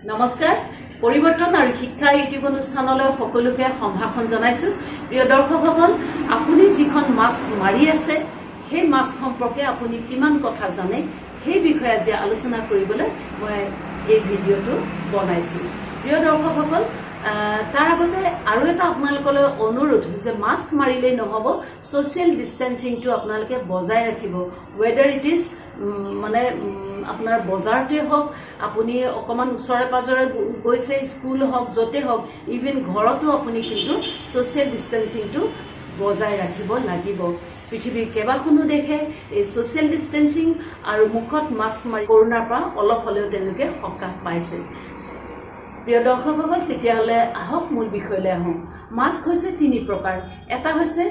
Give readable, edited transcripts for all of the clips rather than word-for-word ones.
নমস্কাৰ পৰিৱৰ্তন আৰু শিক্ষা ইউটিউব অনুষ্ঠানলৈ সকলোকে সম্ভাষণ জনাইছো প্ৰিয় দৰ্শকসকল আপুনি যিখন মাস্ক মাৰি আছে সেই মাস্ক সম্পৰ্কে আপুনি কিমান কথা জানে সেই বিষয়ে আজি আলোচনা কৰিবলৈ মই এই ভিডিঅটো বনাইছো প্ৰিয় দৰ্শকসকল তাৰ আগতে আৰু এটা আপোনালোকলৈ অনুৰোধ যে মাস্ক মাৰিলে নহব সোশ্যাল ডিস্টেন্সিংটো আপোনালোকে বজাই ৰাখিব whether it is মানে আপোনাৰ বজাৰতে হওক আপুনি অকমান উছৰে পাজৰে গৈছে স্কুল হওক যতে হওক ইভেন ঘৰতো আপুনি কিন্তু সোশ্যাল ডিস্টেন্সিংটো বজাই ৰাখিব লাগিব পৃথিৱীৰ কেবাখনো দেখে এই সোশ্যাল ডিস্টেন্সিং আৰু মুখত মাস্ক মাৰি কৰোনাৰ পৰা অলপ হলেও তেওঁলোকে সকাহ পাইছে প্ৰিয় দৰ্শকসকল তেতিয়াহলে আহক মূল বিষয়লৈ আহোঁ মাস্ক হৈছে তিনি প্ৰকাৰ এটা হৈছে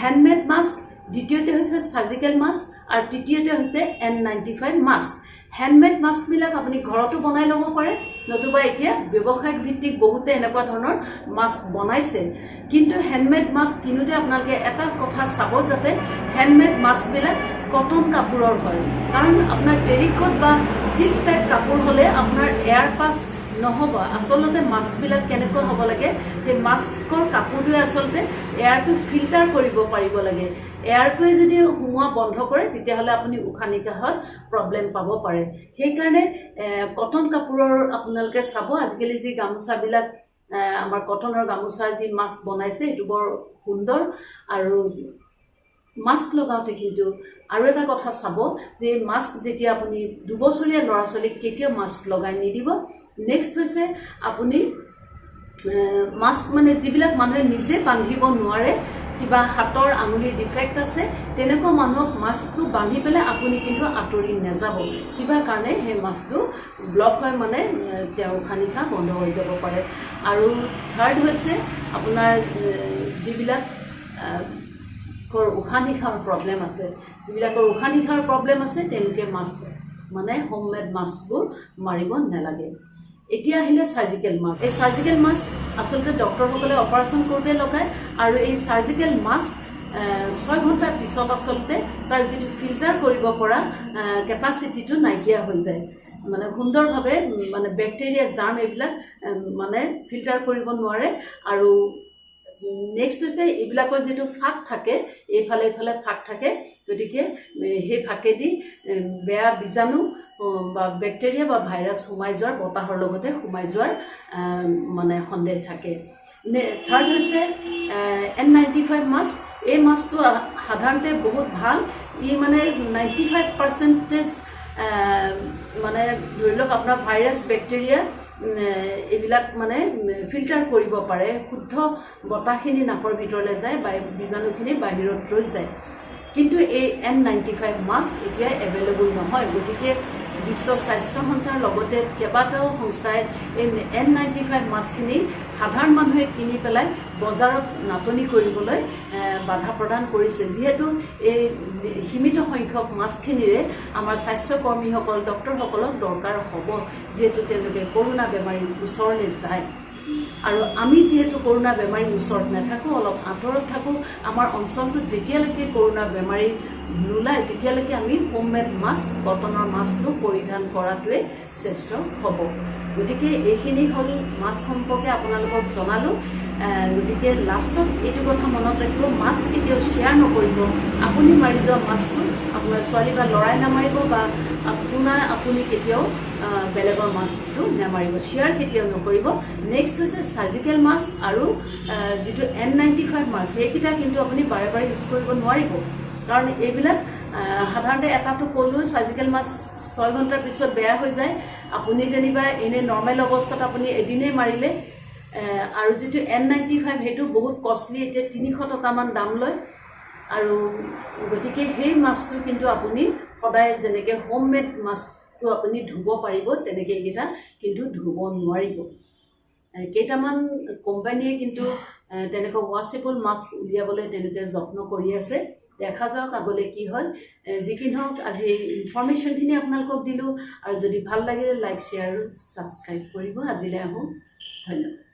হ্যান্ডমেড মাস্ক দ্বিতীয়তে হৈছে সাৰ্জিক্যাল মাস্ক আৰু তৃতীয়তে হৈছে N95 মাস্ক হ্যান্ডমেড মাস্ক বিলাক আপুনি ঘৰতো বনাই ল'ব পাৰে নতুবা এতিয়া ব্যৱসায়িক ভিত্তিক বহুতে এনেকুৱা ধৰণৰ মাস্ক বনাইছে কিন্তু হ্যান্ডমেড মাস্ক কিনুতে আপোনালোকে এটা কথা চাব যাতে হ্যান্ডমেড মাস্ক বিলাক কটন কাপোৰৰ হয় কাৰণ আপোনাৰ টেৰিকট বা সিল্ক টাইপ কাপোৰ হলে আপোনাৰ এয়াৰ পাস নহব আসলতে মাস্ক বিলাক কেনেকৈ হ'ব লাগে এই মাস্কৰ কাপোৰটোৱে আসলতে এয়াৰটো ফিল্টাৰ কৰিব পাৰিব লাগে এয়াৰটোৱে যদি হুমুৱা বন্ধ কৰে তেতিয়াহলে আপুনি উশাহ নিশাহত প্ৰবলেম পাব পাৰে সেই কাৰণে কটন কাপোৰৰ আপোনালোকে চাব আজিকালি যি গামোচা বিলাক আমাৰ কটনৰ গামোচা যি মাস্ক বনাইছে এটো বৰ সুন্দৰ আৰু মাস্ক লগাওতে কিন্তু আৰু এটা কথা চাব যে মাস্ক যেতিয়া আপুনি দুবছৰীয়া ল'ৰা-ছোৱালীক কেতিয়া মাস্ক লগাই নিদিব নেক্সট হৈছে আপুনি মাস্ক মানে যিবিলাক মানুহে নিজে বান্ধিব নোৱাৰে কিবা হাতৰ আঙুলিৰ ডিফেক্ট আছে তেনেকুৱা মানুহক মাস্কটো বান্ধি পেলাই আপুনি কিন্তু আঁতৰি নাযাব কিবা কাৰণে সেই মাস্কটো ব্লক হয় মানে তেওঁ খানিখা বন্ধ হৈ যাব পাৰে আৰু থাৰ্ড হৈছে আপোনাৰ যিবিলাক উশাহ নিশাহৰ প্ৰব্লেম আছে যিবিলাকৰ উশাহ নিশাহৰ প্ৰব্লেম আছে তেওঁলোকে মাস্ক মানে হোমমেড মাস্কবোৰ মাৰিব নালাগে এতিয়া আহিলে সাৰ্জিক্যাল মাস্ক এই সাৰ্জিক্যাল মাস্ক আসলতে ডক্টৰসকলে অপাৰেশ্যন কৰোঁতে লগায় আৰু এই সাৰ্জিক্যাল মাস্ক 6 ঘণ্টাৰ পিছত আসলতে তাৰ যিটো ফিল্টাৰ কৰিব পৰা কেপাচিটিটো নাইকিয়া হৈ যায় মানে সুন্দৰভাৱে মানে ব্যাকটেৰিয়া জাৰ্ম এইবিলাক মানে ফিল্টাৰ কৰিব নোৱাৰে আৰু নেক্সট হৈছে এইবিলাকৰ যেটো ফাক থাকে এইফালে এইফালে ফাক থাকে গতিকে সেই ফাকেদি বেয়া বীজাণু বা ব্যাকটেৰিয়া বা ভাইৰাছ সোমাই যোৱাৰ বতাহৰ লগতে সোমাই যোৱাৰ মানে সন্দেহ থাকে থাৰ্ড হৈছে N95 মাস্ক এই মাস্কটো সাধাৰণতে বহুত ভাল ই মানে 95% মানে ধৰি লওক আপোনাৰ ভাইৰাছ ব্যাকটেৰিয়া এইবিলাক মানে ফিল্টাৰ কৰিব পাৰে শুদ্ধ বতাহখিনি নাকৰ ভিতৰলৈ যায় বা বীজাণুখিনি বাহিৰত ৰৈ যায় কিন্তু এই N95 মাস্ক এতিয়া এভেইলেবল নহয় গতিকে বিশ্ব স্বাস্থ্য সংস্থাৰ লগতে কেবাটাও সংস্থাই এই N95 মাস্কখিনি সাধাৰণ মানুহে কিনি পেলাই বজাৰত নাটনি কৰিবলৈ বাধা প্ৰদান কৰিছে যেহেতু এই সীমিত সংখ্যক মাস্কখিনিৰে আমাৰ স্বাস্থ্য কৰ্মীসকল ডক্টৰসকলক দৰকাৰ হ'ব যেহেতু তেওঁলোকে কৰোনা বেমাৰীৰ ওচৰলৈ যায় আৰু আমি যেহেতু কৰোনা বেমাৰীৰ ওচৰত নাথাকো অলপ আঁতৰত থাকো আমাৰ অঞ্চলটোত যেতিয়ালৈকে কৰোনা বেমাৰী নোলায় তেতিয়ালৈকে আমি হোমমেড মাস্ক কটনৰ মাস্কটো পৰিধান কৰাটোৱে শ্ৰেষ্ঠ হ'ব গতিকে এইখিনি হ'ল মাস্ক সম্পৰ্কে আপোনালোকক জনালো গতিকে লাষ্টত এইটো কথা মনত ৰাখিব মাস্ক কেতিয়াও শ্বেয়াৰ নকৰিব আপুনি মাৰি যোৱা মাস্কটো আপোনাৰ ছোৱালী বা ল'ৰাই নামাৰিব বা আপুনি কেতিয়াও বেলেগৰ মাস্কটো নামাৰিব শ্বেয়াৰ কেতিয়াও নকৰিব নেক্সট হৈছে সাৰ্জিক্যাল মাস্ক আৰু যেটো N95 মাস্ক এইকেইটা কিন্তু আপুনি বাৰে বাৰে ইউজ কৰিব নোৱাৰিব কাৰণ এইবিলাক সাধাৰণতে এটাটো ক'লো সাৰ্জিক্যাল মাস্ক 6 ঘণ্টাৰ পিছত বেয়া হৈ যায় আপুনি যেনিবা এনে নৰ্মেল অৱস্থাত আপুনি এদিনে মাৰিলে আৰু যেটো N95 হেতু বহুত কষ্টলি এতিয়া 300 টকা মান দাম লয় আৰু গতিকে সেই মাস্কটো কিন্তু আপুনি সদায় যেনেকে হোমমেড মাস্কটো আপুনি ধুব পাৰিব তেনেকে এইটা কিন্তু ধুব নোৱাৰিব কেইটামান কোম্পানীয়ে কিন্তু তেনেকৈ washable মাস্ক উলিয়াবলৈ তেনেকৈ যত্ন কৰি আছে দেখা যাওক আগলে কি হয় যিকি নহওক আজি এই ইনফৰমেশনখিনি আপোনালোকক দিলো আৰু যদি ভাল লাগিলে লাইক শেয়াৰ সাবস্ক্ৰাইব কৰিব আজিলৈ আহো ধন্যবাদ